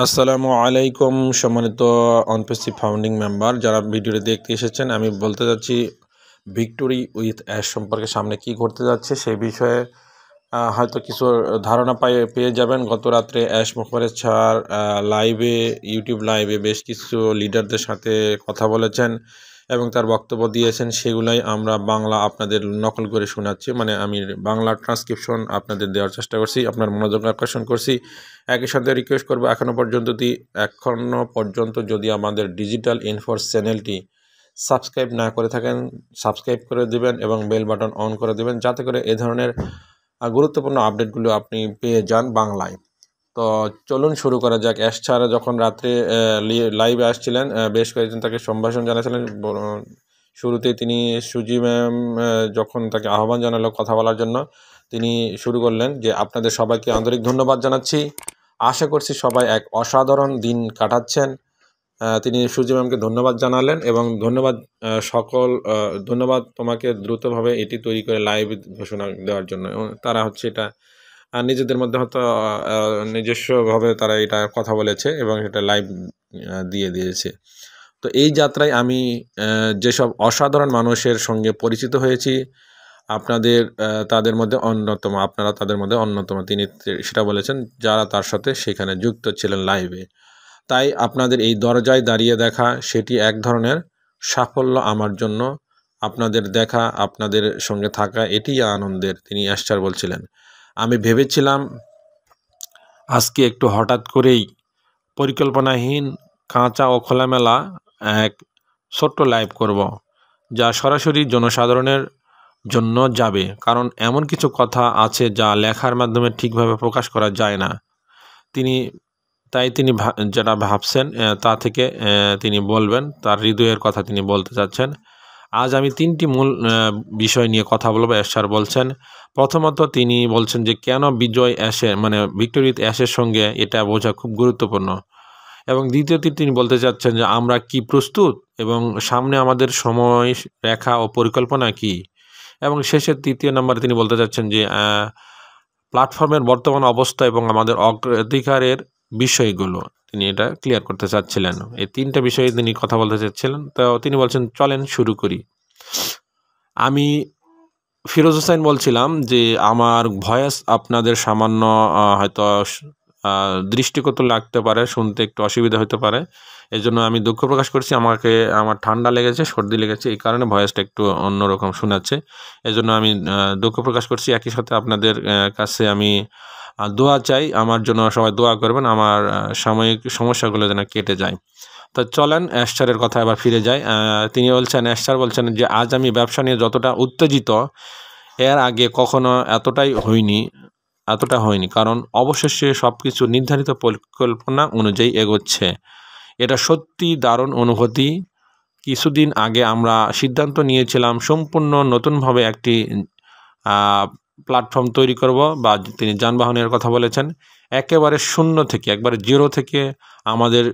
আসসালামু আলাইকুম সম্মানিত অনপেসি ফাউন্ডিং মেম্বার যারা ভিডিওটি দেখতে এসেছেন। আমি বলতে যাচ্ছি ভিক্টোরি উইথ অ্যাশ সম্পর্কে সামনে কি ঘটতে যাচ্ছে সেই বিষয়ে হয়তো কিছু ধারণা পেয়ে যাবেন। গত রাত্রে অ্যাশ মুখার্জি স্যার ইউটিউব লাইভে বেশ কিছু লিডারদের সাথে কথা বলেছেন এবং তার বক্তব্য দিয়েছেন। সেগুলাই আমরা বাংলা আপনাদের নকল করে শোনাচ্ছি, মানে আমি বাংলা ট্রান্সক্রিপশন আপনাদের দেওয়ার চেষ্টা করছি, আপনার মনোযোগ আকর্ষণ করছি। একই সাথে রিকোয়েস্ট করবো এখনও পর্যন্ত যদি আমাদের ডিজিটাল ইনফোর্স চ্যানেলটি সাবস্ক্রাইব না করে থাকেন সাবস্ক্রাইব করে দেবেন এবং বেল বাটন অন করে দেবেন, যাতে করে এ ধরনের গুরুত্বপূর্ণ আপডেটগুলো আপনি পেয়ে যান বাংলায়। তো চলুন শুরু করা যাক। অ্যাশ স্যার যখন রাত্রে লাইভে আসছিলেন, বেশ কয়েকজন তাকে সম্ভাষণ জানাছিলেন। শুরুতেই তিনি সুজি ম্যাম যখন তাকে আহ্বান জানালো কথা বলার জন্য, তিনি শুরু করলেন যে আপনাদের সবাইকে আন্তরিক ধন্যবাদ জানাচ্ছি, আশা করছি সবাই এক অসাধারণ দিন কাটাচ্ছেন। তিনি সুজি ম্যামকে ধন্যবাদ জানালেন এবং ধন্যবাদ তোমাকে দ্রুতভাবে এটি তৈরি করে লাইভ ঘোষণা দেওয়ার জন্য। এবং তারা হচ্ছে এটা নিজেদের মধ্যে হয়তো নিজস্বভাবে তারা এটা কথা বলেছে এবং এটা লাইভ দিয়ে দিয়েছে। তো এই যাত্রায় আমি যেসব অসাধারণ মানুষের সঙ্গে পরিচিত হয়েছি, তাদের মধ্যে অন্যতম, আপনারা তাদের মধ্যে অন্যতম, তিনি সেটা বলেছেন যারা তার সাথে সেখানে যুক্ত ছিলেন লাইভে। তাই আপনাদের এই দরজায় দাঁড়িয়ে দেখা সেটি এক ধরনের সাফল্য আমার জন্য। আপনাদের দেখা, আপনাদের সঙ্গে থাকা এটি আনন্দের, তিনি অ্যাশ বলছিলেন। আমি ভেবেছিলাম আজকে একটু হঠাৎ করেই পরিকল্পনাহীন, কাঁচা ও খোলামেলা এক ছোট্ট লাইভ করব, যা সরাসরি জনসাধারণের জন্য যাবে, কারণ এমন কিছু কথা আছে যা লেখার মাধ্যমে ঠিকভাবে প্রকাশ করা যায় না। তিনি যেটা ভাবছেন তা থেকে তিনি বলবেন, তার হৃদয়ের কথা তিনি বলতে চাচ্ছেন। আজ আমি তিনটি মূল বিষয় নিয়ে কথা বলবো, অ্যাশ স্যার বলছেন। প্রথমত তিনি বলছেন যে কেন বিজয় অ্যাশের ভিক্টোরি অ্যাশের সঙ্গে এটা বোঝা খুব গুরুত্বপূর্ণ, এবং দ্বিতীয়ত তিনি বলতে চাচ্ছেন যে আমরা কি প্রস্তুত এবং সামনে আমাদের সময় রেখা ও পরিকল্পনা কি, এবং শেষের তৃতীয় নম্বরে তিনি বলতে চাচ্ছেন যে প্ল্যাটফর্মের বর্তমান অবস্থা এবং আমাদের অগ্রাধিকারের বিষয়গুলো তিনি এটা ক্লিয়ার করতে চাচ্ছিলেন। এই তিনটা বিষয়ে তিনি কথা বলতে চাচ্ছিলেন। তো তিনি বলছেন চলেন শুরু করি। আমি ফিরোজ হোসেন বলছিলাম যে আমার ভয়েস আপনাদের সামান্য হয়তো দৃষ্টিগত লাগতে পারে, শুনতে একটু অসুবিধা হতে পারে, এই জন্য আমি দুঃখ প্রকাশ করছি। আমার ঠান্ডা লেগেছে, সর্দি লেগেছে, এই কারণে ভয়েসটা একটু অন্যরকম শোনাচ্ছে, এই জন্য আমি দুঃখ প্রকাশ করছি। একই সাথে আপনাদের কাছে আমি দোয়া চাই, আমার জন্য সবাই দোয়া করবেন, আমার সাময়িক সমস্যাগুলো যেন কেটে যায়। তো চলেন অ্যাশ স্যারের কথা আবার ফিরে যায়। তিনি বলছেন, অ্যাশ স্যার বলছেন যে আজ আমি ব্যবসা নিয়ে যতটা উত্তেজিত এর আগে কখনো এতটা হয়নি, কারণ অবশেষে সব কিছু নির্ধারিত পরিকল্পনা অনুযায়ী এগোচ্ছে। এটা সত্যি দারুণ অনুভূতি। কিছুদিন আগে আমরা সিদ্ধান্ত নিয়েছিলাম সম্পূর্ণ নতুনভাবে একটি প্ল্যাটফর্ম তৈরি করব, বা তিনি যানবাহনের কথা বলেছেন, একেবারে শূন্য থেকে, একবারে জিরো থেকে আমাদের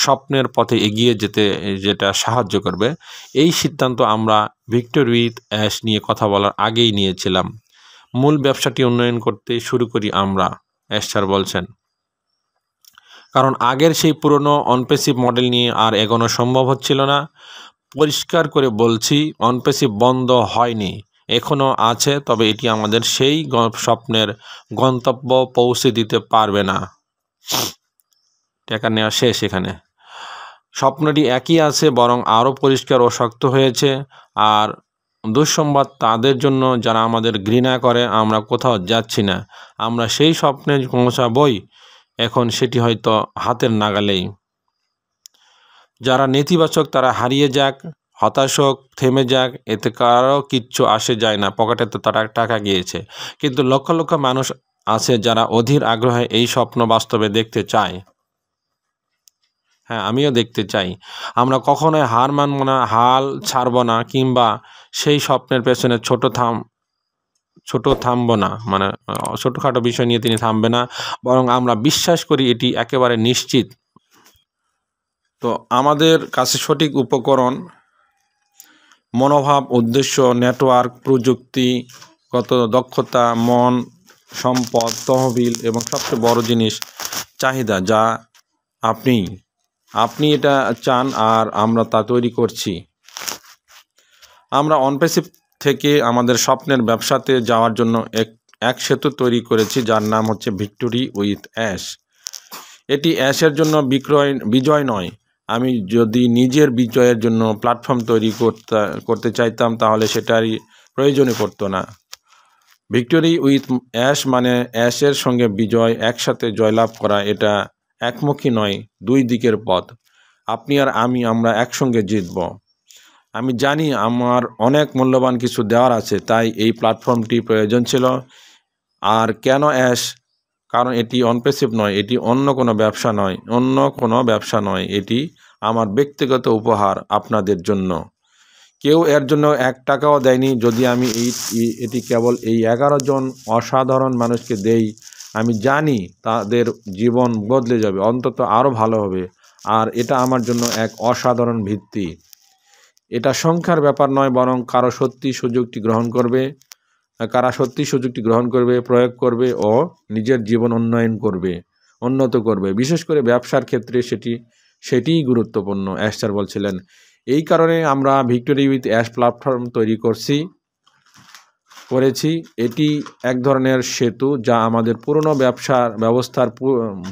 স্বপ্নের পথে এগিয়ে যেতে যেটা সাহায্য করবে। এই সিদ্ধান্ত আমরা ভিক্টোরি উইথ অ্যাশ নিয়ে কথা বলার আগেই নিয়েছিলাম। মূল ব্যবসাটি উন্নয়ন করতে শুরু করি আমরা, অ্যাশ স্যার বলছেন, কারণ আগের সেই পুরনো অনপেসিভ মডেল নিয়ে আর এগোনো সম্ভব হচ্ছিল না। পরিষ্কার করে বলছি, অনপেসিভ বন্ধ হয়নি, এখনও আছে, তবে এটি আমাদের সেই স্বপ্নের গন্তব্য পৌঁছে দিতে পারবে না। টাকা নেওয়া শেষ। এখানে স্বপ্নটি একই আছে, বরং আরও পরিষ্কার ও শক্ত হয়েছে। আর দুঃসংবাদ তাদের জন্য যারা আমাদের ঘৃণা করে, আমরা কোথাও যাচ্ছি না, আমরা সেই স্বপ্নে পৌঁছাবই, এখন সেটি হয়তো হাতের নাগালেই। যারা নেতিবাচক তারা হারিয়ে যাক, হতাশ হোক, থেমে যাক, এতে কারো কিচ্ছু আসে যায় না, পকেটে তো টাকা গিয়েছে। কিন্তু লক্ষ লক্ষ মানুষ আছে যারা অধীর আগ্রহে এই স্বপ্ন বাস্তবে দেখতে চায়। হ্যাঁ, আমিও দেখতে চাই। আমরা কখনোই হার মানব না, হাল ছাড়ব না, কিংবা সেই স্বপ্নের পেছনে থামব না, ছোটোখাটো বিষয় নিয়ে তিনি থামবে না, বরং আমরা বিশ্বাস করি এটি একেবারে নিশ্চিত। তো আমাদের কাছে সঠিক উপকরণ, মনোভাব, উদ্দেশ্য, নেটওয়ার্ক, প্রযুক্তিগত দক্ষতা, মন, সম্পদ, তহবিল এবং সবচেয়ে বড় জিনিস চাহিদা, যা আপনি আপনি এটা চান আর আমরা তা তৈরি করছি। আমরা অনপ্যাসিভ থেকে আমাদের স্বপ্নের ব্যবসাতে যাওয়ার জন্য এক সেতু তৈরি করেছি, যার নাম হচ্ছে ভিক্টোরি উইথ অ্যাশ। এটি অ্যাশের জন্য বিজয় নয়। আমি যদি নিজের বিজয়ের জন্য প্ল্যাটফর্ম তৈরি করতে চাইতাম তাহলে সেটারই প্রয়োজনই পড়তো না। ভিক্টোরি উইথ অ্যাশ মানে অ্যাশের সঙ্গে বিজয়, একসাথে জয়লাভ করা। এটা একমুখী নয়, দুই দিকের পথ। আপনি আর আমরা একসঙ্গে জিতব। আমি জানি আমার অনেক মূল্যবান কিছু দেওয়ার আছে, তাই এই প্ল্যাটফর্মটি প্রয়োজন ছিল। আর কেন অ্যাশ? কারণ এটি অনপ্যাসিভ নয়, এটি অন্য কোনো ব্যবসা নয়, এটি আমার ব্যক্তিগত উপহার আপনাদের জন্য। কেউ এর জন্য 1 টাকাও দেয়নি। যদি আমি এটি কেবল এই 11 জন অসাধারণ মানুষকে দেই, আমি জানি তাদের জীবন বদলে যাবে, অন্তত আরও ভালো হবে। আর এটা আমার জন্য এক অসাধারণ ভিত্তি। এটা সংখ্যার ব্যাপার নয়, বরং কারা সত্যি সুযোগটি গ্রহণ করবে, প্রয়োগ করবে ও নিজের জীবন উন্নত করবে। বিশেষ করে ব্যবসার ক্ষেত্রে সেটিই গুরুত্বপূর্ণ, অ্যাশ স্যার বলছিলেন। এই কারণে আমরা ভিক্টোরি উইথ অ্যাশ প্ল্যাটফর্ম তৈরি করেছি। এটি এক ধরনের সেতু, যা আমাদের পুরনো ব্যবস্থার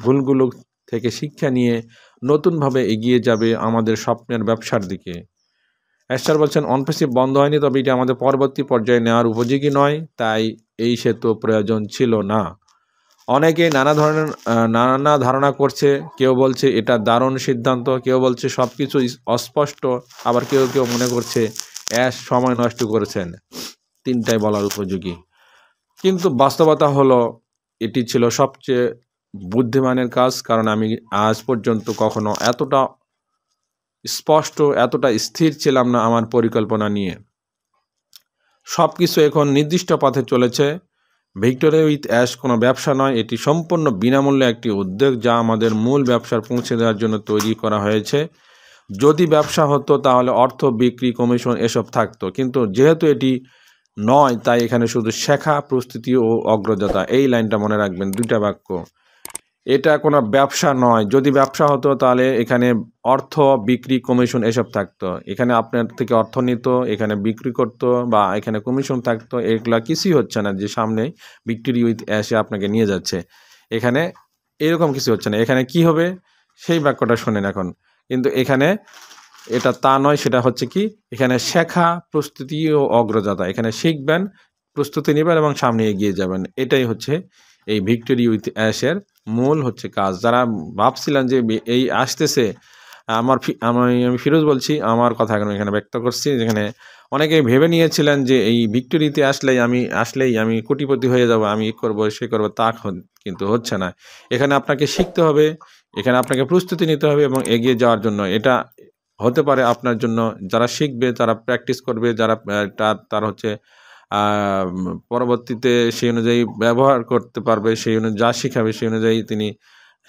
ভুলগুলো থেকে শিক্ষা নিয়ে নতুনভাবে এগিয়ে যাবে আমাদের স্বপ্নের ব্যবসার দিকে। অ্যাশ স্যার বলছেন, অনপ্যাসিভ বন্ধ হয়নি, তবে এটি আমাদের পরবর্তী পর্যায়ে নেওয়ার উপযোগী নয়, তাই এই সেতু প্রয়োজন ছিল না। অনেকে নানা ধারণা করছে। কেউ বলছে এটা দারুণ সিদ্ধান্ত, কেউ বলছে সব কিছু অস্পষ্ট, আবার কেউ মনে করছে অ্যাশ সময় নষ্ট করেছেন। তিনটাই বলার উপযোগী। কিন্তু বাস্তবতা হলো এটি ছিল সবচেয়ে বুদ্ধিমানের কাজ, কারণ আমি আজ পর্যন্ত কখনো এতটা স্পষ্ট, এতটা স্থির ছিলাম না আমার পরিকল্পনা নিয়ে। সব কিছু এখন নির্দিষ্ট পথে চলেছে। ভিক্টোরি উইথ অ্যাশ কোনো ব্যবসা নয়, এটি সম্পূর্ণ বিনামূল্যে একটি উদ্যোগ, যা আমাদের মূল ব্যবসার পৌঁছে দেওয়ার জন্য তৈরি করা হয়েছে। যদি ব্যবসা হতো তাহলে অর্থ, বিক্রি, কমিশন এসব থাকতো, কিন্তু যেহেতু এটি নয়, তাই এখানে শুধু শেখা, প্রস্তুতি ও অগ্রযাত্রা। এই লাইনটা মনে রাখবেন, 2টা বাক্য। এটা কোনো ব্যবসা নয়। যদি ব্যবসা হতো তাহলে এখানে অর্থ, বিক্রি, কমিশন এসব থাকতো। এখানে আপনার থেকে অর্থ নিত, এখানে বিক্রি করতো, বা এখানে কমিশন থাকতো। এগুলা কিছুই হচ্ছে না যে সামনে ভিক্টোরি উইথ অ্যাশে আপনাকে নিয়ে যাচ্ছে। এখানে এরকম কিছু হচ্ছে না। এখানে কি হবে সেই বাক্যটা শোনেন এখন। কিন্তু এখানে এটা তা নয়, সেটা হচ্ছে কি, এখানে শেখা, প্রস্তুতি ও অগ্রযাত্রা। এখানে শিখবেন, প্রস্তুতি নেবেন এবং সামনে এগিয়ে যাবেন। এটাই হচ্ছে এই ভিক্টোরি উইথ অ্যাশের মূল হচ্ছে কাজ। যারা ভাবছিলেন যে এই আসতেছে, আমি ফিরোজ বলছি, আমার কথা এখানে ব্যক্ত করছি। যেখানে অনেকেই ভেবে নিয়েছিলেন যে এই ভিক্টোরিতে আসলেই আমি কোটিপতি হয়ে যাব, আমি করব সে করব, তা কিন্তু হচ্ছে না। এখানে আপনাকে শিখতে হবে, এখানে আপনাকে প্রস্তুতি নিতে হবে এবং এগিয়ে যাওয়ার জন্য। এটা হতে পারে আপনার জন্য, যারা শিখবে, যারা প্র্যাকটিস করবে, যারা তার হচ্ছে পরবর্তীতে সেই অনুযায়ী ব্যবহার করতে পারবে, সেই অনুযায়ী যা শিখাবে সেই অনুযায়ী তিনি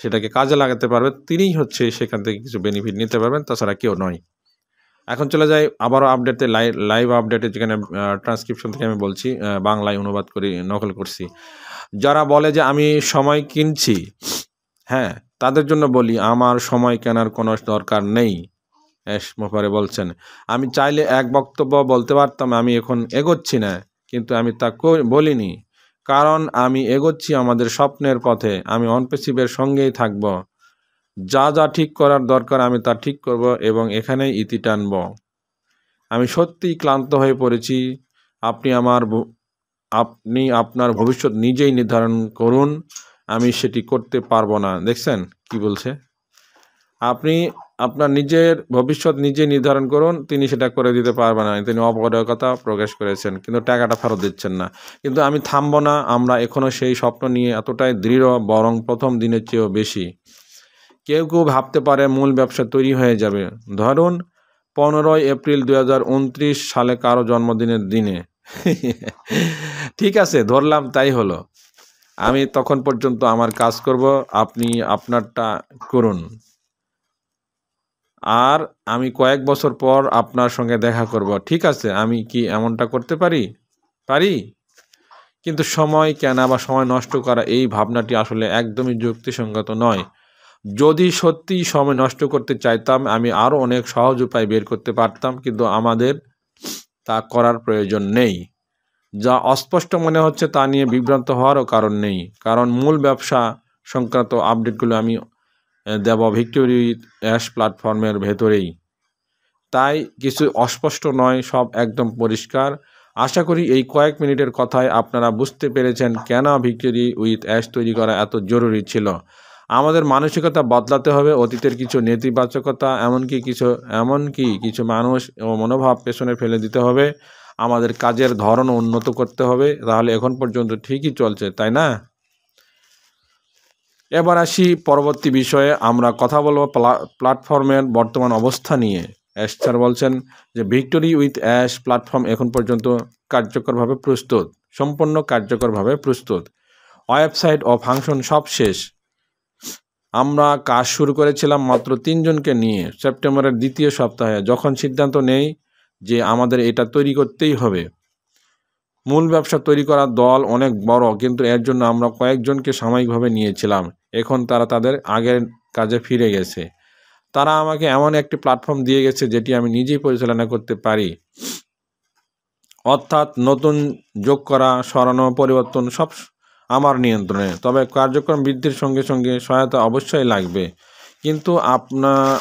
সেটাকে কাজে লাগাতে পারবে, তিনিই হচ্ছে সেখান থেকে কিছু বেনিফিট নিতে পারবেন, তাছাড়া কেউ নয়। এখন চলে যাই আবারও আপডেটে, লাইভ আপডেটে, যেখানে ট্রান্সক্রিপশন থেকে আমি বলছি, বাংলায় অনুবাদ করে নকল করছি। যারা বলে যে আমি সময় কিনছি, হ্যাঁ, তাদের জন্য বলি আমার সময় কেনার কোনো দরকার নেই। অ্যাশ মোফারে বলছেন, আমি চাইলে এক বক্তব্য বলতে পারতাম আমি এখন এগোচ্ছি না, কিন্তু আমি তা বলিনি, কারণ আমি এগোচ্ছি আমাদের স্বপ্নের পথে। আমি অনপ্যাসিভের সঙ্গেই থাকব। যা ঠিক করার দরকার আমি তা ঠিক করব এবং এখানেই ইতি টানব। আমি সত্যিই ক্লান্ত হয়ে পড়েছি। আপনি আপনার ভবিষ্যৎ নিজেই নির্ধারণ করুন, আমি সেটি করতে পারবো না। দেখছেন কি বলছে? আপনি আপনার নিজের ভবিষ্যৎ নিজে নির্ধারণ করুন, তিনি সেটা করে দিতে পারবেন না। তিনি অপরাধকতা প্রকাশ করেছেন, কিন্তু টাকাটা ফেরত দিচ্ছেন না। কিন্তু আমি থামবো না। আমরা এখনও সেই স্বপ্ন নিয়ে এতটাই দৃঢ়, বরং প্রথম দিনের চেয়েও বেশি। কেউ ভাবতে পারে মূল ব্যবসা তৈরি হয়ে যাবে, ধরুন 15 এপ্রিল 2029 সালে কারো জন্মদিনের দিনে। ঠিক আছে, ধরলাম, তাই হলো। আমি তখন পর্যন্ত আমার কাজ করব, আপনি আপনারটা করুন। আর আমি কয়েক বছর পর আপনার সঙ্গে দেখা করব। ঠিক আছে, আমি কি এমনটা করতে পারি? কিন্তু সময় কেনা বা সময় নষ্ট করা, এই ভাবনাটি আসলে একদমই যুক্তিসঙ্গত নয়। যদি সত্যিই সময় নষ্ট করতে চাইতাম আমি আরও অনেক সহজ উপায় বের করতে পারতাম, কিন্তু আমাদের তা করার প্রয়োজন নেই। যা অস্পষ্ট মনে হচ্ছে তা নিয়ে বিভ্রান্ত হওয়ারও কারণ নেই, কারণ মূল ব্যবসা সংক্রান্ত আপডেটগুলো আমি দেব ভিক্টোরি অ্যাশ প্ল্যাটফর্মের ভেতরেই। তাই কিছু অস্পষ্ট নয়, সব একদম পরিষ্কার। আশা করি এই কয়েক মিনিটের কথায় আপনারা বুঝতে পেরেছেন কেন ভিক্টোরি উইথ অ্যাশ তৈরি করা এত জরুরি ছিল। আমাদের মানসিকতা বদলাতে হবে, অতীতের কিছু নেতিবাচকতা এমনকি কিছু মানুষ ও মনোভাব পেছনে ফেলে দিতে হবে। আমাদের কাজের ধরন উন্নত করতে হবে। তাহলে এখন পর্যন্ত ঠিকই চলছে, তাই না? এবার আসি পরবর্তী বিষয়ে। আমরা কথা বলবো প্ল্যাটফর্মের বর্তমান অবস্থা নিয়ে। অ্যাশ স্যার বলছেন যে ভিক্টোরি উইথ অ্যাশ প্ল্যাটফর্ম এখন পর্যন্ত কার্যকরভাবে প্রস্তুত, সম্পূর্ণ কার্যকরভাবে প্রস্তুত। ওয়েবসাইট ও ফাংশন সব শেষ। আমরা কাজ শুরু করেছিলাম মাত্র 3 জনকে নিয়ে সেপ্টেম্বরের দ্বিতীয় সপ্তাহে, যখন সিদ্ধান্ত নেই যে আমাদের এটা তৈরি করতেই হবে। মূল ব্যবসা তৈরি করার দল অনেক বড়, কিন্তু এর জন্য আমরা কয়েকজনকে সাময়িকভাবে নিয়েছিলাম। এখন তারা তাদের আগের কাজে ফিরে গেছে। তারা আমাকে এমন একটি প্ল্যাটফর্ম দিয়ে গেছে যেটি আমি নিজেই পরিচালনা করতে পারি। অর্থাৎ নতুন যোগ করা, সরানো, পরিবর্তন সব আমার নিয়ন্ত্রণে। তবে কার্যক্রম বৃদ্ধির সঙ্গে সঙ্গে সহায়তা অবশ্যই লাগবে, কিন্তু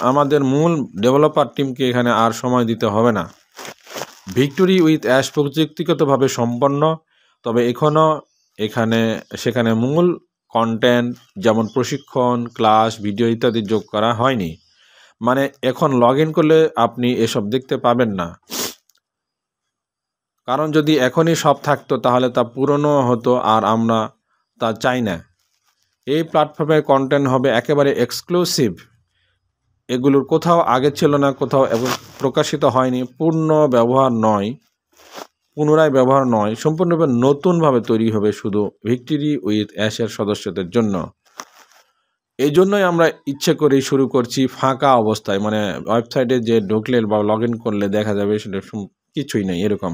আমাদের মূল ডেভেলপার টিমকে এখানে আর সময় দিতে হবে না। ভিক্টোরি উইথ অ্যাশ প্রযুক্তিগতভাবে সম্পন্ন, তবে সেখানে মূল কন্টেন্ট যেমন প্রশিক্ষণ, ক্লাস, ভিডিও ইত্যাদি যোগ করা হয়নি। মানে এখন লগ ইন করলে আপনি এসব দেখতে পাবেন না, কারণ যদি এখনই সব থাকতো তাহলে তা পুরনো হতো, আর আমরা তা চাই না। এই প্ল্যাটফর্মের কন্টেন্ট হবে একেবারে এক্সক্লুসিভ। এগুলোর কোথাও আগে ছিল না, কোথাও প্রকাশিত হয়নি। পুনরায় ব্যবহার নয়, সম্পূর্ণভাবে নতুনভাবে তৈরি হবে শুধু ভিক্টোরি উইথ অ্যাশের সদস্যদের জন্য। এই জন্যই আমরা ইচ্ছে করেই শুরু করছি ফাঁকা অবস্থায়, মানে ওয়েবসাইটে যে ঢুকলে বা লগ ইন করলে দেখা যাবে সেটা কিছুই নেই, এরকম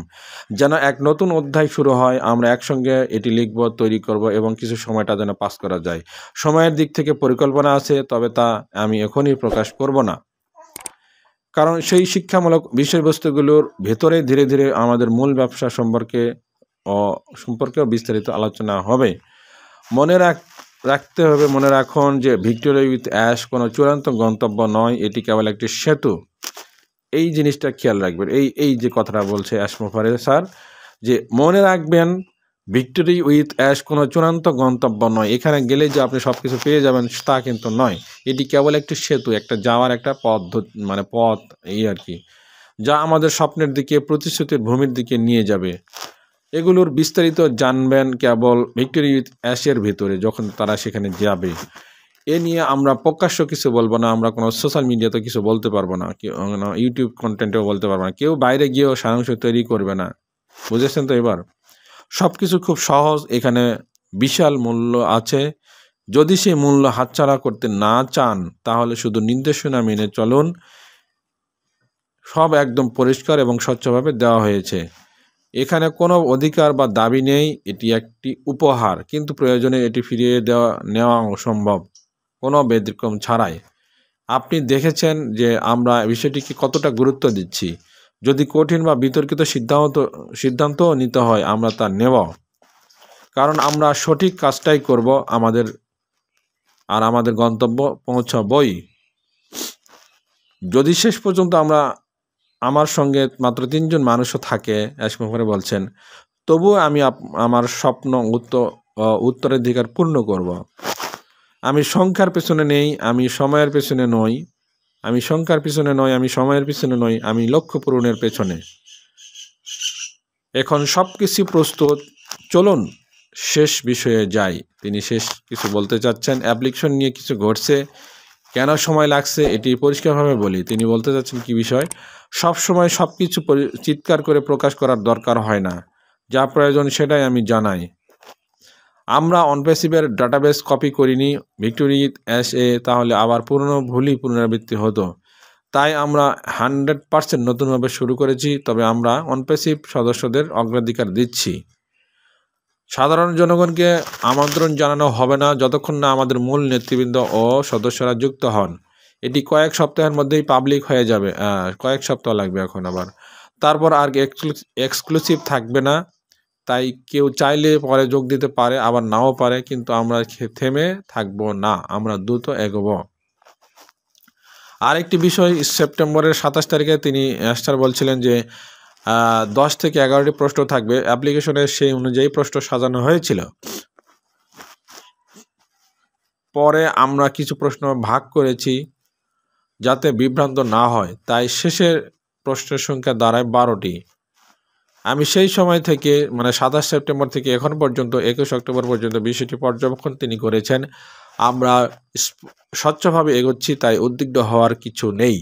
যেন এক নতুন অধ্যায় শুরু হয়। আমরা একসঙ্গে এটি লিখব, তৈরি করব এবং কিছু সময়টা যেন পাস করা যায়। সময়ের দিক থেকে পরিকল্পনা আছে, তবে তা আমি এখনই প্রকাশ করব না, কারণ সেই শিক্ষামূলক বিষয়বস্তুগুলোর ভেতরে ধীরে ধীরে আমাদের মূল ব্যবসা সম্পর্কেও বিস্তারিত আলোচনা হবে। মনে রাখুন যে ভিক্টোরি উইথ অ্যাশ কোনো চূড়ান্ত গন্তব্য নয়, এটি কেবল একটি সেতু। এই জিনিসটা খেয়াল রাখবেন। এই যে কথাটা বলছে অ্যাশ মোফারে স্যার, যে মনে রাখবেন ভিক্টোরি উইথ অ্যাশ কোনো চূড়ান্ত গন্তব্য নয়। এখানে গেলে যে আপনি সব কিছু পেয়ে যাবেন তা কিন্তু নয়। এটি কেবল একটি সেতু, একটা যাওয়ার একটা পথ এই আর কি, যা আমাদের স্বপ্নের দিকে, প্রতিশ্রুতির ভূমির দিকে নিয়ে যাবে। এগুলোর বিস্তারিত জানবেন কেবল ভিক্টোরি উইথ অ্যাশের ভিতরে, যখন তারা সেখানে যাবে। এ নিয়ে আমরা প্রকাশ্য কিছু বলবো না, আমরা কোনো সোশ্যাল মিডিয়াতে কিছু বলতে পারবো না, ইউটিউব কন্টেন্টেও বলতে পারবো না, কেউ বাইরে গিয়েও সারাংশ তৈরি করবে না। বুঝেছেন তো? এবার সব কিছু খুব সহজ, এখানে বিশাল মূল্য আছে। যদি সেই মূল্য হাতছাড়া করতে না চান তাহলে শুধু নির্দেশনা মেনে চলুন। সব একদম পরিষ্কার এবং স্বচ্ছভাবে দেওয়া হয়েছে। এখানে কোনো অধিকার বা দাবি নেই, এটি একটি উপহার, কিন্তু প্রয়োজনে এটি ফিরিয়ে নেওয়া সম্ভব, কোনো ব্যতিক্রম ছাড়াই। আপনি দেখেছেন যে আমরা বিষয়টিকে কতটা গুরুত্ব দিচ্ছি। যদি কঠিন বা বিতর্কিত সিদ্ধান্তও নিতে হয় আমরা তা নেব, কারণ আমরা সঠিক কাজটাই করব, আমাদের গন্তব্য পৌঁছাবই। যদি শেষ পর্যন্ত আমার সঙ্গে মাত্র 3 জন মানুষও থাকে, অ্যাশমোফারে বলছেন, তবুও আমি আমার স্বপ্ন উত্তরাধিকার পূর্ণ করব। আমি সংখ্যার পেছনে নেই, আমি সময়ের পেছনে নই। আমি সময়ের পেছনে নই, আমি লক্ষ্য পূরণের পেছনে। এখন সব কিছু প্রস্তুত, চলুন শেষ বিষয়ে যাই। তিনি শেষ কিছু বলতে চাচ্ছেন, অ্যাপ্লিকেশন নিয়ে কিছু ঘটছে, কেন সময় লাগছে এটি পরিষ্কারভাবে বলি। তিনি বলতে চাচ্ছেন কি বিষয়, সব সময় সব কিছু চিৎকার করে প্রকাশ করার দরকার হয় না, যা প্রয়োজন সেটাই আমি জানাই। আমরা অনপ্যাসিভের ডাটাবেস কপি করিনি ভিক্টোরি অ্যাশে, তাহলে আবার পুরনো ভুলই পুনরাবৃত্তি হতো। তাই আমরা 100% নতুনভাবে শুরু করেছি, তবে আমরা অনপ্যাসিভ সদস্যদের অগ্রাধিকার দিচ্ছি। সাধারণ জনগণকে আমন্ত্রণ জানানো হবে না যতক্ষণ না আমাদের মূল নেতৃবৃন্দ ও সদস্যরা যুক্ত হন। এটি কয়েক সপ্তাহের মধ্যেই পাবলিক হয়ে যাবে। কয়েক সপ্তাহ লাগবে এখন আবার। তারপর আর এক্সক্লুসিভ থাকবে না। তাই কেউ চাইলে পরে যোগ দিতে পারে, আবার নাও পারে, কিন্তু আমরা থেমে থাকবো না, আমরা দ্রুত এগোবো। আরেকটি বিষয়, সেপ্টেম্বরের 27 তারিখে তিনি স্টার বলছিলেন যে 10 থেকে 11টি প্রশ্ন থাকবে। অ্যাপ্লিকেশনে সেই অনুযায়ী প্রশ্ন সাজানো হয়েছিল। পরে আমরা কিছু প্রশ্ন ভাগ করেছি যাতে বিভ্রান্ত না হয়, তাই শেষের প্রশ্নের সংখ্যা দাঁড়ায় 12টি। আমি সেই সময় থেকে মানে 27 সেপ্টেম্বর থেকে এখন পর্যন্ত 21 অক্টোবর পর্যন্ত বিষয়টি পর্যবেক্ষণ তিনি করেছেন। আমরা স্বচ্ছভাবে এগোচ্ছি, তাই উদ্বিগ্ন হওয়ার কিছু নেই।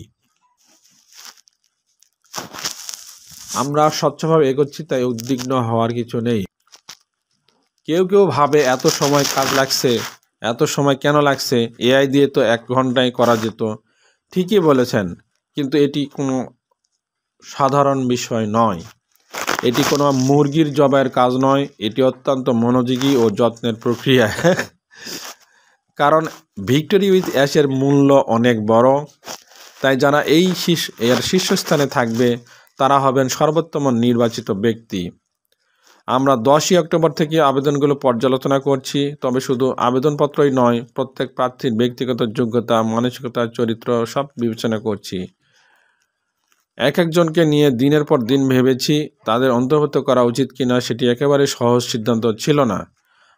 আমরা স্বচ্ছভাবে এগোচ্ছি, তাই উদ্বিগ্ন হওয়ার কিছু নেই। কেউ কেউ ভাবে এত সময় কাজ লাগছে, এত সময় কেন লাগছে, এআই দিয়ে তো 1 ঘন্টায় করা যেত। ঠিকই বলেছেন, কিন্তু এটি কোনো সাধারণ বিষয় নয়। এটি কোনো মুরগির জবাইয়ের কাজ নয়। এটি অত্যন্ত মনোযোগী ও যত্নের প্রক্রিয়া। কারণ ভিক্টোরি উইথ অ্যাশের মূল্য অনেক বড়। তাই যারা এর শীর্ষস্থানে থাকবে তারা হবেন সর্বোত্তম নির্বাচিত ব্যক্তি। আমরা 10ই অক্টোবর থেকে আবেদনগুলো পর্যালোচনা করছি। তবে শুধু আবেদনপত্রই নয়, প্রত্যেক প্রার্থীর ব্যক্তিগত যোগ্যতা, মানসিকতা, চরিত্র সব বিবেচনা করছি। একজনকে নিয়ে দিনের পর দিন ভেবেছি তাদের অন্তর্ভুক্ত করা উচিত কিনা। সেটি একেবারে সহজ সিদ্ধান্ত ছিল না।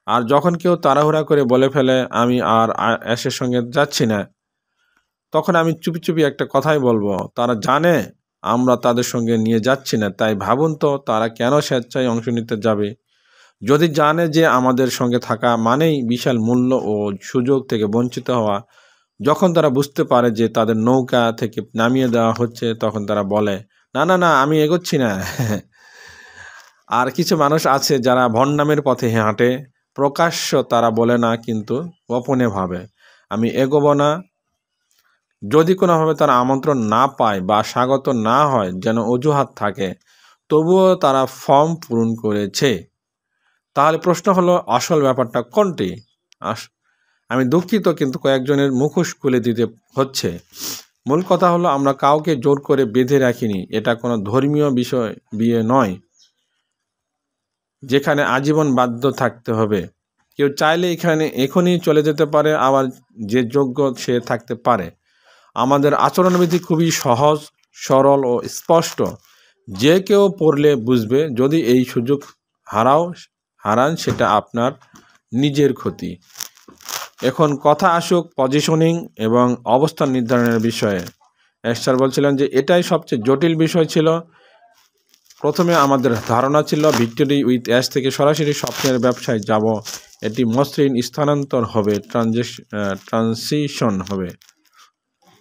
আর যখন কেউ তাড়াহুড়া করে বলে ফেলে আমি আর অ্যাশের সঙ্গে যাচ্ছি না, তখন আমি চুপি চুপি একটা কথাই বলবো, তারা জানে আমরা তাদের সঙ্গে নিয়ে যাচ্ছি না। তাই ভাবুন তো, তারা কেন স্বেচ্ছায় অংশ নিতে যাবে? যদি জানে যে আমাদের সঙ্গে থাকা মানেই বিশাল মূল্য ও সুযোগ থেকে বঞ্চিত হওয়া, যখন তারা বুঝতে পারে যে তাদের নৌকা থেকে নামিয়ে দেওয়া হচ্ছে, তখন তারা বলে না না না, আমি এগোচ্ছি না। আর কিছু মানুষ আছে যারা ভণ্ডামের পথে হাঁটে। প্রকাশ্য তারা বলে না, কিন্তু গোপনে ভাবে আমি এগোবো না। যদি কোনোভাবে তারা আমন্ত্রণ না পায় বা স্বাগত না হয়, যেন অজুহাত থাকে, তবুও তারা ফর্ম পূরণ করেছে। তাহলে প্রশ্ন হলো, আসল ব্যাপারটা কোনটি? আমি দুঃখিত, কিন্তু কয়েকজনের মুখোশ খুলে দিতে হচ্ছে। মূল কথা হলো, আমরা কাউকে জোর করে বেঁধে রাখিনি। এটা কোনো ধর্মীয় বিয়ে নয় যেখানে আজীবন বাধ্য থাকতে হবে। কেউ চাইলে এখনই চলে যেতে পারে, আবার যে যোগ্য সে থাকতে পারে। আমাদের আচরণবিধি খুবই সহজ, সরল ও স্পষ্ট। যে কেউ পড়লে বুঝবে। যদি এই সুযোগ হারান, সেটা আপনার নিজের ক্ষতি। এখন কথা আসুক পজিশনিং এবং অবস্থান নির্ধারণের বিষয়ে। স্টার বলছিলেন যে এটাই সবচেয়ে জটিল বিষয় ছিল। প্রথমে আমাদের ধারণা ছিল ভিক্টোরি উইথ অ্যাশ থেকে সরাসরি স্বপ্নের ব্যবসায় যাব। এটি মসৃণ স্থানান্তর হবে, ট্রানজিশন হবে।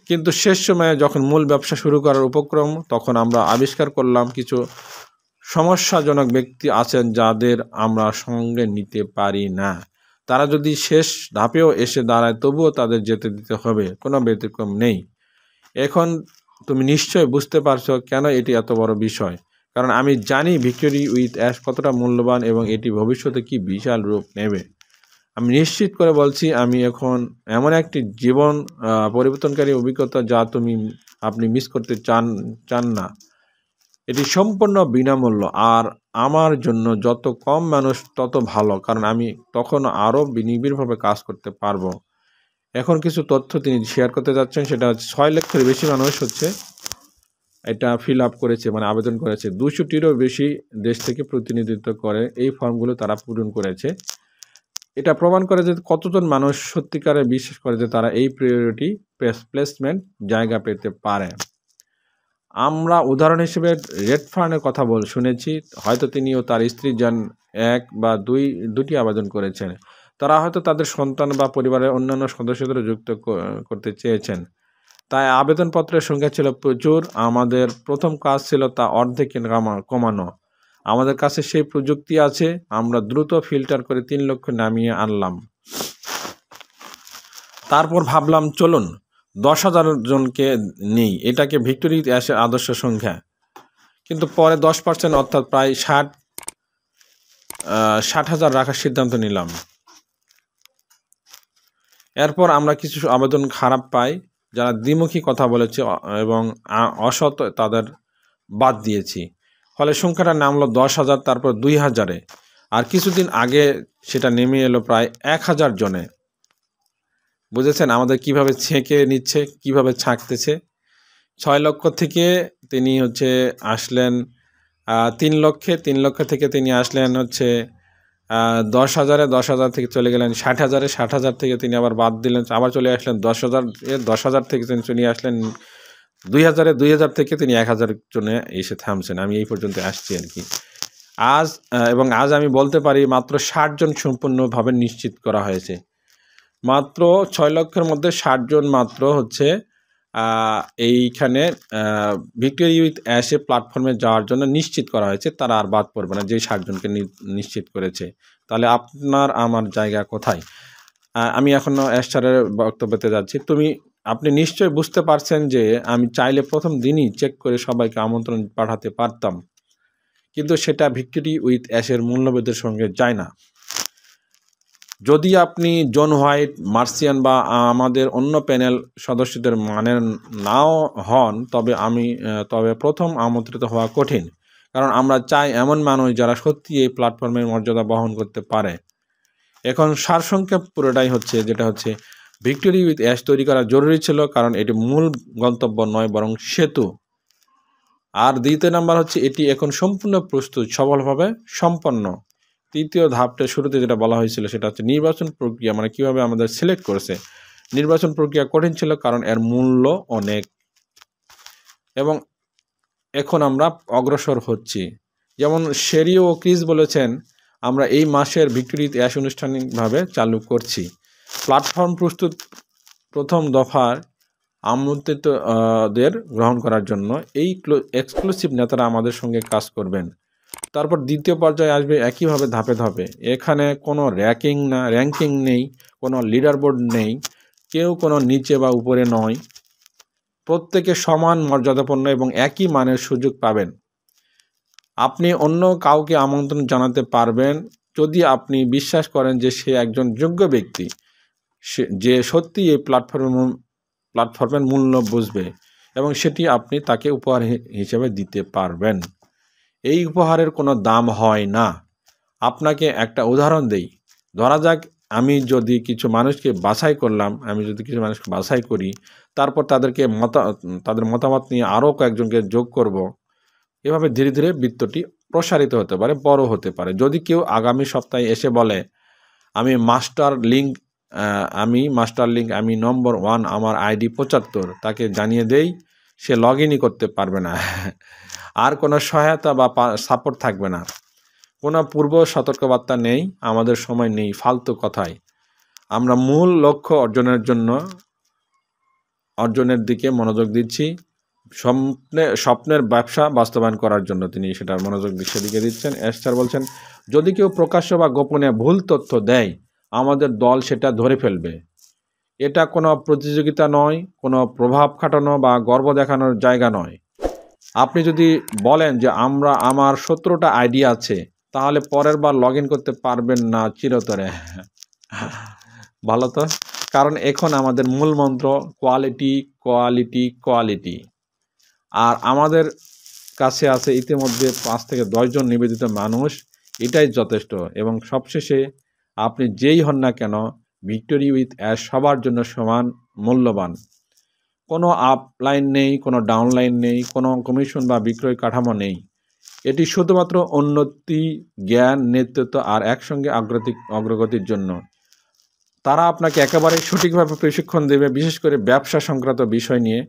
কিন্তু শেষ সময়ে যখন মূল ব্যবসা শুরু করার উপক্রম, তখন আমরা আবিষ্কার করলাম কিছু সমস্যাজনক ব্যক্তি আছেন যাদের আমরা সঙ্গে নিতে পারি না। তারা যদি শেষ ধাপেও এসে দাঁড়ায়, তবুও তাদের যেতে দিতে হবে, কোনো ব্যতিক্রম নেই। এখন তুমি নিশ্চয় বুঝতে পারছো কেন এটি এত বড় বিষয়। কারণ আমি জানি ভিক্টোরি উইথ অ্যাশ কতটা মূল্যবান এবং এটি ভবিষ্যতে কি বিশাল রূপ নেবে। আমি নিশ্চিত করে বলছি, আমি এখন এমন একটি জীবন পরিবর্তনকারী অভিজ্ঞতা যা আপনি মিস করতে চান না। এটি সম্পূর্ণ বিনামূল্য, আর আমার জন্য যত কম মানুষ তত ভালো, কারণ আমি তখন আরও নিবিড়ভাবে কাজ করতে পারবো। এখন কিছু তথ্য তিনি শেয়ার করতে যাচ্ছেন। সেটা হচ্ছে 6 লক্ষের বেশি মানুষ এটা ফিল আপ করেছে, মানে আবেদন করেছে। 200টিরও বেশি দেশ থেকে প্রতিনিধিত্ব করে এই ফর্মগুলো তারা পূরণ করেছে। এটা প্রমাণ করে যে কতজন মানুষ সত্যিকারে বিশ্বাস করে যে তারা এই প্রায়োরিটি প্লেসমেন্ট জায়গা পেতে পারে। আমরা উদাহরণ হিসেবে রেডফার্নের কথা শুনেছি। হয়তো তিনি ও তার স্ত্রী যান 1 বা 2টি আবেদন করেছেন। তারা হয়তো তাদের সন্তান বা পরিবারের অন্যান্য সদস্যদের যুক্ত করতে চেয়েছেন। তাই আবেদনপত্রের সংখ্যা ছিল প্রচুর। আমাদের প্রথম কাজ ছিল তা অর্ধেকে কমানো। আমাদের কাছে সেই প্রযুক্তি আছে। আমরা দ্রুত ফিল্টার করে 3 লক্ষ নামিয়ে আনলাম। তারপর ভাবলাম, চলুন 10,000 জনকে নেই। এটাকে ভিক্টোরি অ্যাশের আদর্শ সংখ্যা। কিন্তু পরে 10%, অর্থাৎ প্রায় 60,000 রাখার সিদ্ধান্ত নিলাম। এরপর আমরা কিছু আবেদন খারাপ পাই, যারা দ্বিমুখী কথা বলেছে এবং অসৎ, তাদের বাদ দিয়েছি। ফলে সংখ্যাটা নামলো 10,000, তারপর 2,000-এ, আর কিছুদিন আগে সেটা নেমে এলো প্রায় 1,000 জনে। বুঝেছেন আমাদের কিভাবে ছেঁকে নিচ্ছে, কিভাবে ছাঁকতেছে। 6 লক্ষ থেকে তিনি আসলেন 3 লক্ষে, 3 লক্ষ থেকে তিনি আসলেন 10,000-এ, 10,000 থেকে চলে গেলেন 60,000-এ, 60,000 থেকে তিনি আবার বাদ দিলেন, আবার চলে আসলেন 10,000-এ, 10,000 থেকে তিনি চলে আসলেন 2,000-এ, 2,000 থেকে তিনি 1,000 জনে এসে থামছেন। আমি এই পর্যন্ত আসছি আর কি। আজ আমি বলতে পারি মাত্র 60 জন সম্পূর্ণভাবে নিশ্চিত করা হয়েছে। মাত্র 6 লক্ষের মধ্যে 60 জন মাত্র এইখানে ভিক্টোরি উইথ অ্যাশে প্ল্যাটফর্মে যাওয়ার জন্য নিশ্চিত করা হয়েছে। তারা আর বাদ পড়বে না, যেই 60 জনকে নিশ্চিত করেছে। তাহলে আপনার আমার জায়গা কোথায়? আমি এখনও অ্যাশারের বক্তব্যতে যাচ্ছি। আপনি নিশ্চয়ই বুঝতে পারছেন যে আমি চাইলে প্রথম দিনই চেক করে সবাইকে আমন্ত্রণ পাঠাতে পারতাম, কিন্তু সেটা ভিক্টোরি উইথ অ্যাশের মূল্যবোধের সঙ্গে যায় না। যদি আপনি জন হোয়াইট, মার্সিয়ান বা আমাদের অন্য প্যানেল সদস্যদের মানেন নাও হন, তবে প্রথম আমন্ত্রিত হওয়া কঠিন। কারণ আমরা চাই এমন মানুষ যারা সত্যি এই প্ল্যাটফর্মের মর্যাদা বহন করতে পারে। এখন সারসংক্ষেপ পুরোটাই যেটা ভিক্টোরি উইথ অ্যাশ তৈরি করা জরুরি ছিল, কারণ এটি মূল গন্তব্য নয়, বরং সেতু। আর দ্বিতীয় নাম্বার এটি এখন সম্পূর্ণ প্রস্তুত, সফলভাবে সম্পন্ন। তৃতীয় ধাপটা শুরুতে যেটা বলা হয়েছিল সেটা নির্বাচন প্রক্রিয়া, মানে কিভাবে আমাদের সিলেক্ট করেছে। নির্বাচন প্রক্রিয়া কঠিন ছিল, কারণ এর মূল্য অনেক, এবং এখন আমরা অগ্রসর হচ্ছি। যেমন শেরি ও ক্রিস বলেছেন, আমরা এই মাসের ভিক্টোরি অ্যাশ আনুষ্ঠানিকভাবে চালু করছি। প্ল্যাটফর্ম প্রস্তুত। প্রথম দফার আমন্ত্রিতদের গ্রহণ করার জন্য এই এক্সক্লুসিভ নেতারা আমাদের সঙ্গে কাজ করবেন। তারপর দ্বিতীয় পর্যায়ে আসবে একইভাবে ধাপে ধাপে। এখানে কোনো র্যাঙ্কিং নেই, কোনো লিডার বোর্ড নেই, কেউ কোনো নিচে বা উপরে নয়। প্রত্যেকে সমান মর্যাদাপূর্ণ এবং একই মানের সুযোগ পাবেন। আপনি অন্য কাউকে আমন্ত্রণ জানাতে পারবেন যদি আপনি বিশ্বাস করেন যে সে একজন যোগ্য ব্যক্তি, যে সত্যি এই প্ল্যাটফর্মের মূল্য বুঝবে, এবং সেটি আপনি তাকে উপহার হিসেবে দিতে পারবেন। এই উপহারের কোনো দাম হয় না। আপনাকে একটা উদাহরণ দেই। ধরা যাক আমি যদি কিছু মানুষকে বাছাই করি, তারপর তাদের মতামত নিয়ে আরও কয়েকজনকে যোগ করব। এভাবে ধীরে ধীরে বৃত্তটি প্রসারিত হতে পারে, বড় হতে পারে। যদি কেউ আগামী সপ্তাহে এসে বলে আমি মাস্টার লিঙ্ক, আমি নম্বর 1, আমার আইডি 75, তাকে জানিয়ে দেই সে লগ ইনই করতে পারবে না। আর কোনো সহায়তা বা সাপোর্ট থাকবে না। কোনো পূর্ব সতর্কবার্তা নেই, আমাদের সময় নেই ফালতু কথায়। আমরা মূল লক্ষ্য অর্জনের দিকে মনোযোগ দিচ্ছি। স্বপ্নের ব্যবসা বাস্তবায়ন করার জন্য তিনি সেটার মনোযোগ সেদিকে দিচ্ছেন। এস্টার বলছেন, যদি কেউ প্রকাশ্য বা গোপনে ভুল তথ্য দেয়, আমাদের দল সেটা ধরে ফেলবে। এটা কোনো প্রতিযোগিতা নয়, কোনো প্রভাব খাটানো বা গর্ব দেখানোর জায়গা নয়। আপনি যদি বলেন যে আমার 17টা আইডি আছে, তাহলে পরের বার লগ ইন করতে পারবেন না চিরতরে। ভালো তো? কারণ এখন আমাদের মূল মন্ত্র কোয়ালিটি, কোয়ালিটি, কোয়ালিটি। আর আমাদের কাছে আছে ইতিমধ্যে 5 থেকে 10 জন নিবেদিত মানুষ। এটাই যথেষ্ট। এবং সবশেষে আপনি যেই হন না কেন, ভিক্টোরি উইথ অ্যাশ সবার জন্য সমান মূল্যবান। কোনো আপলাইন নেই, কোনো ডাউনলাইন নেই, কোনো কমিশন বা বিক্রয় কাঠামো নেই। এটি শুধুমাত্র উন্নতি, জ্ঞান, নেতৃত্ব আর একসঙ্গে অগ্রগতির জন্য। তারা আপনাকে একেবারে সঠিকভাবে প্রশিক্ষণ দেবে। বিশেষ করে ব্যবসা সংক্রান্ত বিষয় নিয়ে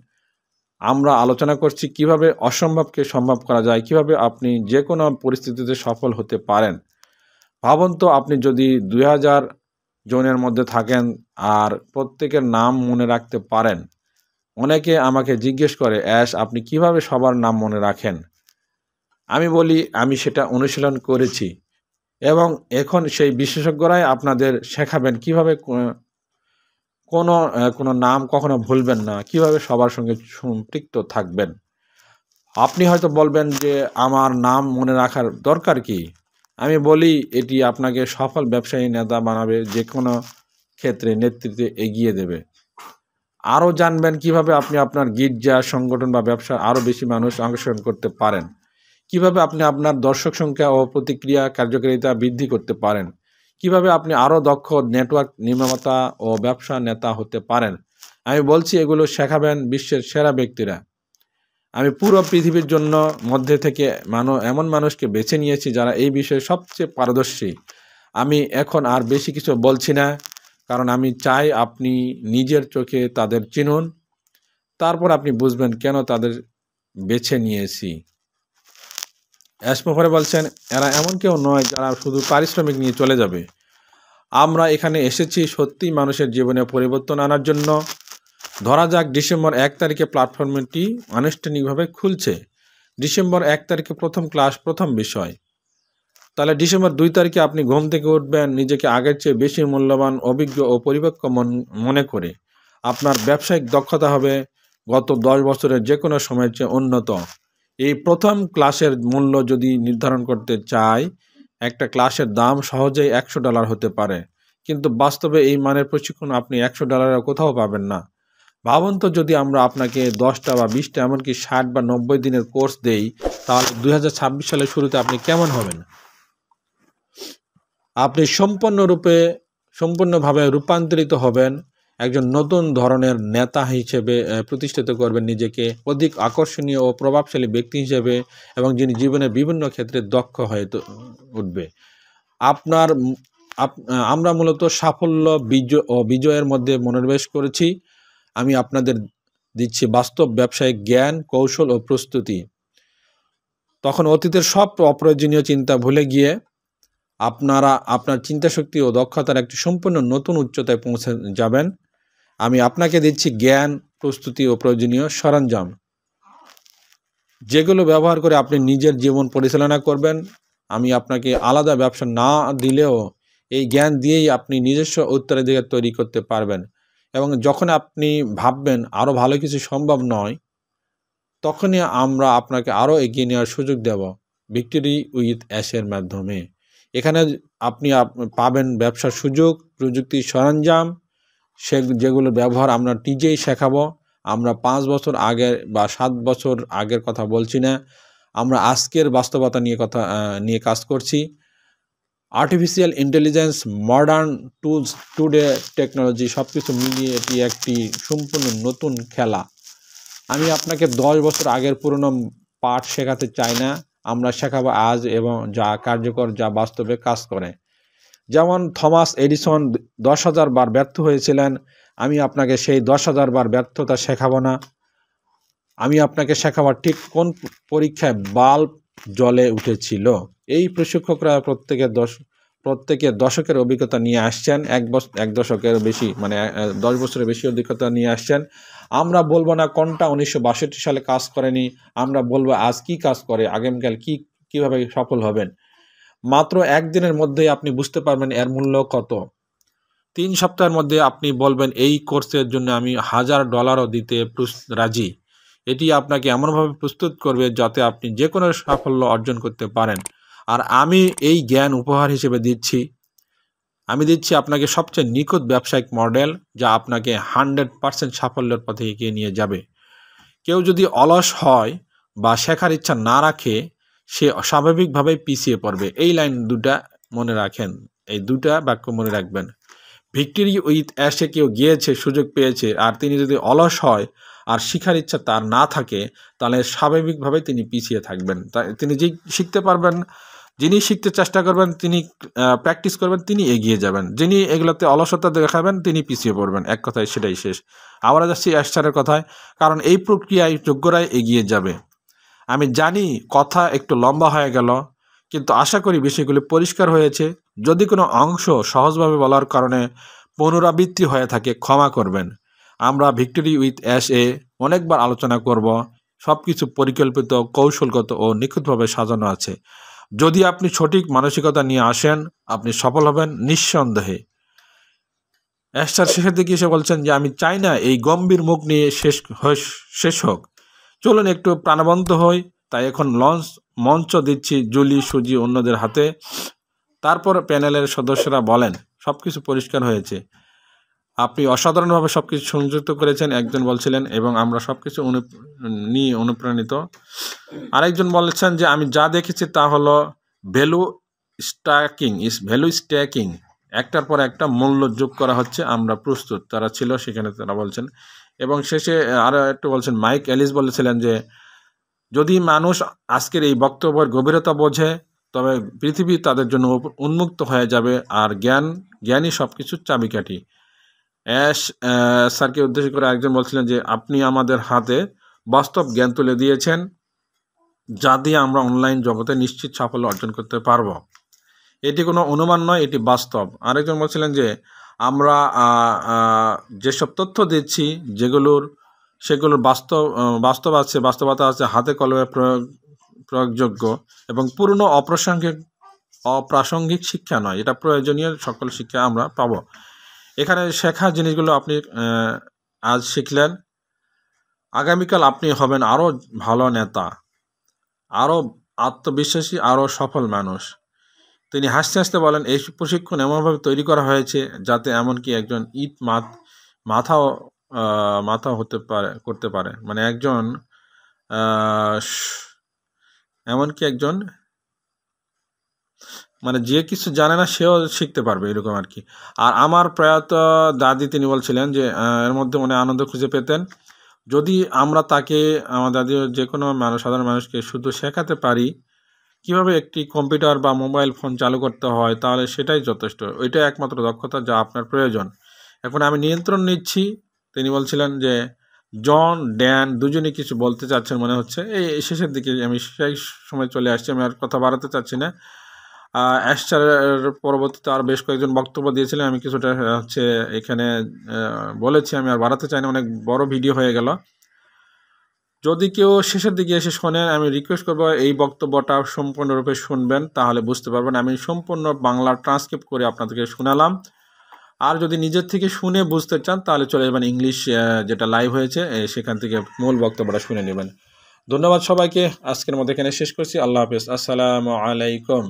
আমরা আলোচনা করছি, কিভাবে অসম্ভবকে সম্ভব করা যায়, কিভাবে আপনি যে কোনো পরিস্থিতিতে সফল হতে পারেন। ভাবুন তো, আপনি যদি 2000 জনের মধ্যে থাকেন আর প্রত্যেকের নাম মনে রাখতে পারেন। অনেকে আমাকে জিজ্ঞেস করে, অ্যাশ আপনি কিভাবে সবার নাম মনে রাখেন? আমি বলি, আমি সেটা অনুশীলন করেছি, এবং এখন সেই বিশেষজ্ঞরাই আপনাদের শেখাবেন কিভাবে কোনো নাম কখনো ভুলবেন না, কিভাবে সবার সঙ্গে সম্পৃক্ত থাকবেন। আপনি হয়তো বলবেন যে আমার নাম মনে রাখার দরকার কি? আমি বলি এটি আপনাকে সফল ব্যবসায়ী নেতা বানাবে, যে কোনো ক্ষেত্রে নেতৃত্বে এগিয়ে দেবে। আরও জানবেন কিভাবে আপনি আপনার গির্জা, সংগঠন বা ব্যবসা আরও বেশি মানুষ অংশগ্রহণ করতে পারেন, কিভাবে আপনি আপনার দর্শক সংখ্যা ও প্রতিক্রিয়া কার্যকারিতা বৃদ্ধি করতে পারেন, কিভাবে আপনি আরও দক্ষ নেটওয়ার্ক নির্মাতা ও ব্যবসা নেতা হতে পারেন। আমি বলছি এগুলো শেখাবেন বিশ্বের সেরা ব্যক্তিরা। আমি পুরো পৃথিবীর জন্য মধ্যে থেকে এমন মানুষকে বেছে নিয়েছি যারা এই বিষয়ে সবচেয়ে পারদর্শী। আমি এখন আর বেশি কিছু বলছি না, কারণ আমি চাই আপনি নিজের চোখে তাদের চিনুন, তারপর আপনি বুঝবেন কেন তাদের বেছে নিয়েছি। অ্যাশমো পরে বলছেন, এরা এমন কেউ নয় যারা শুধু পারিশ্রমিক নিয়ে চলে যাবে। আমরা এখানে এসেছি সত্যিই মানুষের জীবনে পরিবর্তন আনার জন্য। ধরা যাক ডিসেম্বর 1 তারিখে প্ল্যাটফর্মটি আনুষ্ঠানিকভাবে খুলছে। ডিসেম্বর 1 তারিখে প্রথম ক্লাস, প্রথম বিষয়। তাহলে ডিসেম্বর 2 তারিখে আপনি ঘুম থেকে উঠবেন নিজেকে আগের চেয়ে বেশি মূল্যবান, অভিজ্ঞ ও পরিপক্ক মনে করে। আপনার ব্যবসায়িক দক্ষতা হবে গত 10 বছরের যে কোনো সময়ের চেয়ে উন্নত। এই প্রথম ক্লাসের মূল্য যদি নির্ধারণ করতে চাই, একটা ক্লাসের দাম সহজেই $100 হতে পারে, কিন্তু বাস্তবে এই মানের প্রশিক্ষণ আপনি $100 কোথাও পাবেন না। ভাবুন তো, যদি আমরা আপনাকে 10টা বা 20টা এমনকি 60 বা 90 দিনের কোর্স দেই, তাহলে 2026 সালের শুরুতে আপনি কেমন হবেন? আপনি সম্পূর্ণভাবে রূপান্তরিত হবেন, একজন নতুন ধরনের নেতা হিসেবে প্রতিষ্ঠিত করবেন নিজেকে, অধিক আকর্ষণীয় ও প্রভাবশালী ব্যক্তি হিসেবে, এবং যিনি জীবনের বিভিন্ন ক্ষেত্রে দক্ষ হয়ে উঠবে। আমরা মূলত সাফল্য ও বিজয়ের মধ্যে মনোনিবেশ করেছি। আমি আপনাদের দিচ্ছি বাস্তব ব্যবসায়িক জ্ঞান, কৌশল ও প্রস্তুতি। তখন অতীতের সব অপ্রয়োজনীয় চিন্তা ভুলে গিয়ে আপনার চিন্তাশক্তি ও দক্ষতার একটি সম্পূর্ণ নতুন উচ্চতায় পৌঁছে যাবেন। আমি আপনাকে দিচ্ছি জ্ঞান, প্রস্তুতি ও প্রয়োজনীয় সরঞ্জাম, যেগুলো ব্যবহার করে আপনি নিজের জীবন পরিচালনা করবেন। আমি আপনাকে আলাদা ব্যবসা না দিলেও এই জ্ঞান দিয়েই আপনি নিজস্ব উত্তরাধিকার তৈরি করতে পারবেন। এবং যখন আপনি ভাববেন আরও ভালো কিছু সম্ভব নয়, তখনই আমরা আপনাকে আরও এগিয়ে নেওয়ার সুযোগ দেব ভিক্টরি উইথ অ্যাশের মাধ্যমে। এখানে আপনি পাবেন ব্যবসার সুযোগ, প্রযুক্তি, সরঞ্জাম, যেগুলোর ব্যবহার আমরা নিজেই শেখাবো। আমরা 5 বছর আগের বা 7 বছর আগের কথা বলছি না, আমরা আজকের বাস্তবতা নিয়ে কাজ করছি। Artificial intelligence, modern tools, today technology, সব কিছু মিলিয়ে এটি একটি সম্পূর্ণ নতুন খেলা। আমি আপনাকে 10 বছর আগের পুরনো পাঠ শেখাতে চাই না, আমরা শেখাবো আজ এবং যা কার্যকর, যা বাস্তবে কাজ করে। যেমন থমাস এডিসন 10,000 বার ব্যর্থ হয়েছিলেন, আমি আপনাকে সেই 10,000 বার ব্যর্থতা শেখাবো না। আমি আপনাকে শেখাবো ঠিক কোন পরীক্ষায় বাল্ব জ্বলে উঠেছিল। এই প্রশিক্ষকরা প্রত্যেকে দশকের অভিজ্ঞতা নিয়ে আসছেন, এক দশকের বেশি, মানে 10 বছরের বেশি অভিজ্ঞতা নিয়ে আসছেন। আমরা বলবো না কোনটা 1962 সালে কাজ করেনি, আমরা বলবো আজ কি কাজ করে, আগামীকাল কীভাবে সফল হবেন। মাত্র 1 দিনের মধ্যেই আপনি বুঝতে পারবেন এর মূল্য কত। 3 সপ্তাহের মধ্যে আপনি বলবেন এই কোর্সের জন্য আমি $1000 দিতে রাজি। এটি আপনাকে এমনভাবে প্রস্তুত করবে যাতে আপনি যে কোনো সাফল্য অর্জন করতে পারেন। আর আমি এই জ্ঞান উপহার হিসেবে দিচ্ছি। আমি দিচ্ছি আপনাকে সবচেয়ে নিখুঁত ব্যবসায়িক মডেল, যা আপনাকে 100% সাফল্যের পথে এগিয়ে নিয়ে যাবে। কেউ যদি অলস হয় বা শেখার ইচ্ছা না রাখে, সে স্বাভাবিকভাবেই পিছিয়ে পড়বে। এই লাইন দুটা মনে রাখেন, এই দুটা বাক্য মনে রাখবেন। ভিক্টরি উইথ অ্যাশে কেউ গিয়েছে, সুযোগ পেয়েছে, আর তিনি যদি অলস হয় আর শিখার ইচ্ছা তার না থাকে, তাহলে স্বাভাবিকভাবে তিনি পিছিয়ে থাকবেন। তিনি যিনি শিখতে চেষ্টা করবেন, তিনি প্র্যাকটিস করবেন, তিনি এগিয়ে যাবেন। যিনি এগুলোতে অলসতা দেখাবেন, তিনি পিছিয়ে পড়বেন। এক কথায় সেটাই শেষ। আবার যাচ্ছি অ্যাশারের কথায়, কারণ এই প্রক্রিয়ায় যোগ্যরাই এগিয়ে যাবে। আমি জানি কথা একটু লম্বা হয়ে গেল, কিন্তু আশা করি বিষয়গুলি পরিষ্কার হয়েছে। যদি কোনো অংশ সহজভাবে বলার কারণে পুনরাবৃত্তি হয়ে থাকে, ক্ষমা করবেন। আমরা ভিক্টরি উইথ অ্যাশে অনেকবার আলোচনা করব। সব কিছু পরিকল্পিত, কৌশলগত ও নিখুঁতভাবে সাজানো আছে। যদি আপনি সঠিক মানসিকতা নিয়ে আসেন, আপনি সফল হবেন নিঃসন্দেহে। অ্যাশার শেষের দিকে এসে বলছেন যে আমি চাই না এই গম্ভীর মুখ নিয়ে শেষ হোক। চলুন একটু প্রাণবন্ত হই তাই এখন মঞ্চ দিচ্ছি জুলি, সুজি অন্যদের হাতে। তারপর প্যানেলের সদস্যরা বলেন, সব কিছু পরিষ্কার হয়েছে, আপনি অসাধারণভাবে সব কিছু সংযুক্ত করেছেন, একজন বলছিলেন, এবং আমরা সব কিছু নিয়ে অনুপ্রাণিত। আরেকজন বলেছেন যে আমি যা দেখেছি তা হলো ভ্যালু স্ট্যাকিং, একটার পর একটা মূল্য যোগ করা হচ্ছে, আমরা প্রস্তুত। তারা ছিল সেখানে, তারা বলছেন। এবং শেষে আরও একটু বলছেন, মাইক এলিস বলেছিলেন যে যদি মানুষ আজকের এই বক্তব্যের গভীরতা বোঝে তবে পৃথিবী তাদের জন্য উন্মুক্ত হয়ে যাবে, আর জ্ঞানই সব কিছুর চাবিকাঠি। স্যারকে উদ্দেশ্য করে একজন বলছিলেন যে আপনি আমাদের হাতে বাস্তব জ্ঞান তুলে দিয়েছেন, যা দিয়ে আমরা অনলাইন জগতে নিশ্চিত সাফল্য অর্জন করতে পারবো। এটি কোনো অনুমান নয়, এটি বাস্তব। আরেকজন বলছিলেন যে আমরা যেসব তথ্য দিচ্ছি সেগুলোর বাস্তবতা আছে, হাতে কলমে প্রয়োগযোগ্য এবং পুরনো অপ্রাসঙ্গিক শিক্ষা নয়, এটা প্রয়োজনীয় সকল শিক্ষা আমরা পাবো। এখানে শেখা জিনিসগুলো আপনি আজ শিখলেন, আগামীকাল আপনি হবেন আরও ভালো নেতা, আরও আত্মবিশ্বাসী, আরও সফল মানুষ। তিনি হাসতে হাসতে বলেন, এই প্রশিক্ষণ এমনভাবে তৈরি করা হয়েছে যাতে এমনকি একজন মাথাও করতে পারে, মানে এমনকি একজন মানে যে কিছু জানে না সেও শিখতে পারবে, এরকম আর কি। আর আমার প্রয়াত দাদি, তিনি বলছিলেন যে এর মধ্যে মনে আনন্দ খুঁজে পেতেন, যদি আমরা আমার দাদি যে কোনো সাধারণ মানুষকে শুধু শেখাতে পারি কিভাবে একটি কম্পিউটার বা মোবাইল ফোন চালু করতে হয়, তাহলে সেটাই যথেষ্ট, ওইটাই একমাত্র দক্ষতা যা আপনার প্রয়োজন। এখন আমি নিয়ন্ত্রণ নিচ্ছি। তিনি বলছিলেন যে জন, ড্যান দুজনেই কিছু বলতে চাচ্ছেন মনে হচ্ছে। এই শেষের দিকে আমি সেই সময় চলে আসছি, আমি আর কথা বাড়াতে চাচ্ছি না। অ্যাশচারের পরবর্তীতে আর বেশ কয়েকজন বক্তব্য দিয়েছিলেন, আমি কিছুটা এখানে বলেছি, আমি আর বাড়াতে চাই না, অনেক বড় ভিডিও হয়ে গেল। যদি কেউ শেষের দিকে এসে শোনেন, আমি রিকোয়েস্ট করবো এই বক্তব্যটা সম্পূর্ণরূপে শুনবেন, তাহলে বুঝতে পারবেন। আমি সম্পূর্ণ বাংলা ট্রান্সক্রিপ্ট করে আপনাদেরকে শোনালাম। আর যদি নিজের থেকে শুনে বুঝতে চান তাহলে চলে যাবেন ইংলিশ যেটা লাইভ হয়েছে, সেখান থেকে মূল বক্তব্যটা শুনে নেবেন। ধন্যবাদ সবাইকে, আজকের মধ্যে এখানে শেষ করছি। আল্লাহ হাফেজ, আসসালামু আলাইকুম।